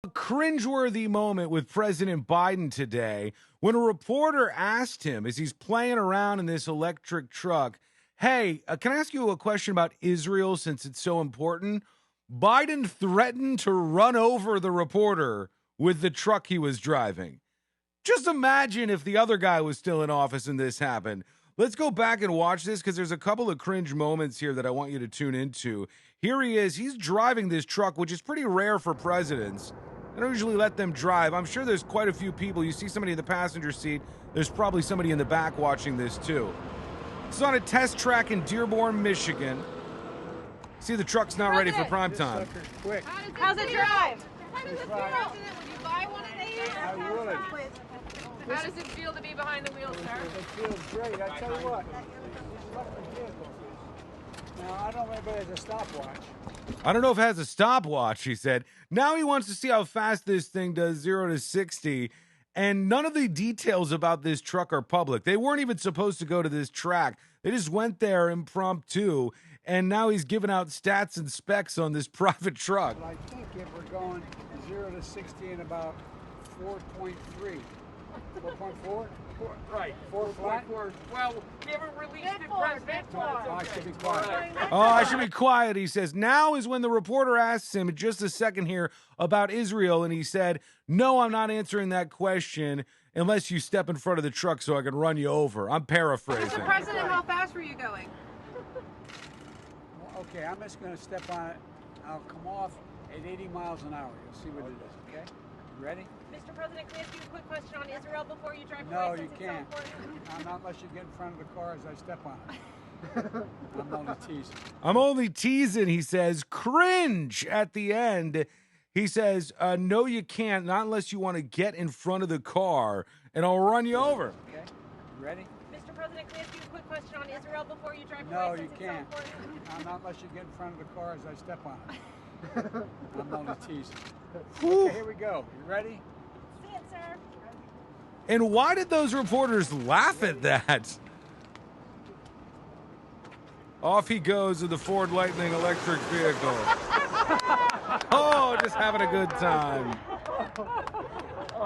A cringeworthy moment with President Biden today when a reporter asked him as he's playing around in this electric truck, hey, can I ask you a question about Israel since it's so important? Biden threatened to run over the reporter with the truck he was driving. Just imagine if the other guy was still in office and this happened. Let's go back and watch this because there's a couple of cringe moments here that I want you to tune into. Here he is. He's driving this truck, which is pretty rare for presidents. I don't usually let them drive. I'm sure there's quite a few people. You see somebody in the passenger seat. There's probably somebody in the back watching this too. It's on a test track in Dearborn, Michigan. See, the truck's not ready for prime time. Quick. How's it drive? How does it feel? Would you buy one of these? I would. How does it feel to be behind the wheel, sir? It feels great. I tell you what, these electric vehicles. Now, I don't know if anybody has a stopwatch. I don't know if it has a stopwatch, he said. Now he wants to see how fast this thing does 0 to 60. And none of the details about this truck are public. They weren't even supposed to go to this track. They just went there impromptu. And now he's giving out stats and specs on this private truck. But I think if we're going 0 to 60 in about 4.3. 4.4? Right. 4 flat? Well, we haven't released it, President. I should be quiet. Oh, I should be quiet, he says. Now is when the reporter asks him, just a second here, about Israel. And he said, no, I'm not answering that question unless you step in front of the truck so I can run you over. I'm paraphrasing. Mr. President, how fast were you going? Well, okay, I'm just going to step on it. I'll come off at 80 miles an hour. You'll see what it is, okay? You ready? Mr. President, can I ask you a quick question on Israel before you drive No, away? you since it's so can't. important? Not unless you get in front of the car as I step on it. I'm only teasing. I'm only teasing, he says. Cringe at the end. He says, no, you can't, not unless you want to get in front of the car, and I'll run you over. Okay? You ready? Mr. President, can I ask you a quick question on Israel before you drive No, away? you since it's so can't. important? Not unless you get in front of the car as I step on it. I'm only teasing. Whew. Okay, here we go. You ready? See it, sir. And why did those reporters laugh at that? Off he goes with the Ford Lightning electric vehicle. Oh, just having a good time.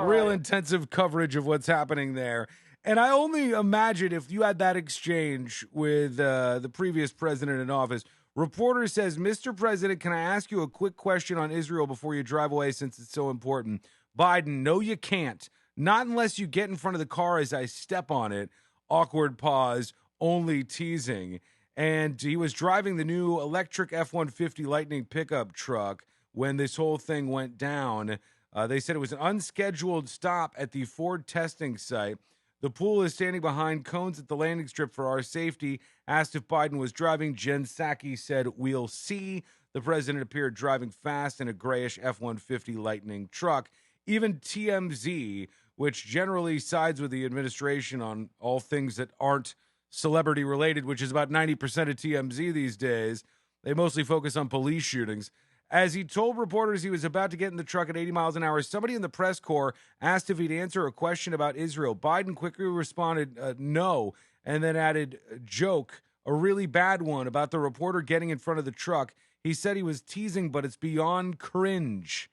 Real intensive coverage of what's happening there. And I only imagine if you had that exchange with the previous president in office. Reporter says, Mr. President, can I ask you a quick question on Israel before you drive away since it's so important? Biden, no, you can't. Not unless you get in front of the car as I step on it. Awkward pause, only teasing. And he was driving the new electric F-150 Lightning pickup truck when this whole thing went down. They said it was an unscheduled stop at the Ford testing site. The pool is standing behind cones at the landing strip for our safety. Asked if Biden was driving, Jen Psaki said, we'll see. The president appeared driving fast in a grayish F-150 Lightning truck. Even TMZ, which generally sides with the administration on all things that aren't celebrity related, which is about 90% of TMZ these days, they mostly focus on police shootings. As he told reporters he was about to get in the truck at 80 miles an hour, somebody in the press corps asked if he'd answer a question about Israel. Biden quickly responded, no, and then added, joke, a really bad one about the reporter getting in front of the truck. He said he was teasing, but it's beyond cringe.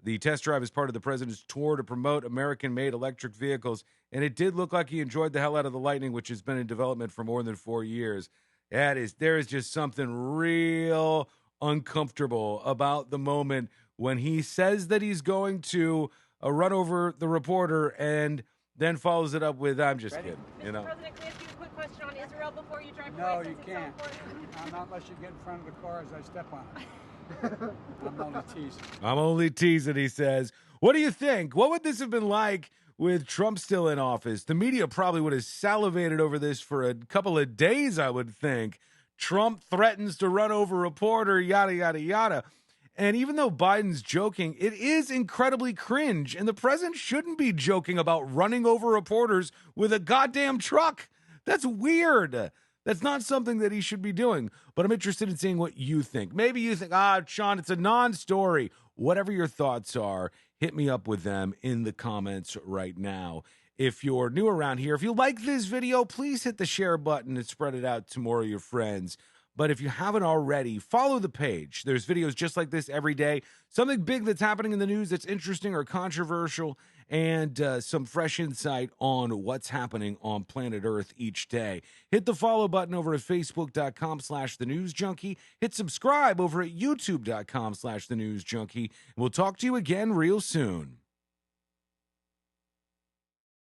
The test drive is part of the president's tour to promote American-made electric vehicles, and it did look like he enjoyed the hell out of the Lightning, which has been in development for more than 4 years. There is just something real uncomfortable about the moment when he says that he's going to run over the reporter and then follows it up with, I'm just kidding. You know. Mr. President, can I ask you a quick question on Israel before you drive No, away? you since it's so can't. important? Not unless you get in front of the car as I step on it. I'm only teasing. I'm only teasing, he says. What do you think? What would this have been like with Trump still in office? The media probably would have salivated over this for a couple of days, I would think. Trump threatens to run over reporter, yada, yada, yada. And even though Biden's joking, it is incredibly cringe. And the president shouldn't be joking about running over reporters with a goddamn truck. That's weird. That's not something that he should be doing. But I'm interested in seeing what you think. Maybe you think, Sean, it's a non-story. Whatever your thoughts are, hit me up with them in the comments right now. If you're new around here, if you like this video, please hit the share button and spread it out to more of your friends. But if you haven't already, follow the page. There's videos just like this every day. Something big that's happening in the news that's interesting or controversial, and some fresh insight on what's happening on planet Earth each day. Hit the follow button over at facebook.com/thenewsjunkie. Hit subscribe over at youtube.com/thenewsjunkie. We'll talk to you again real soon.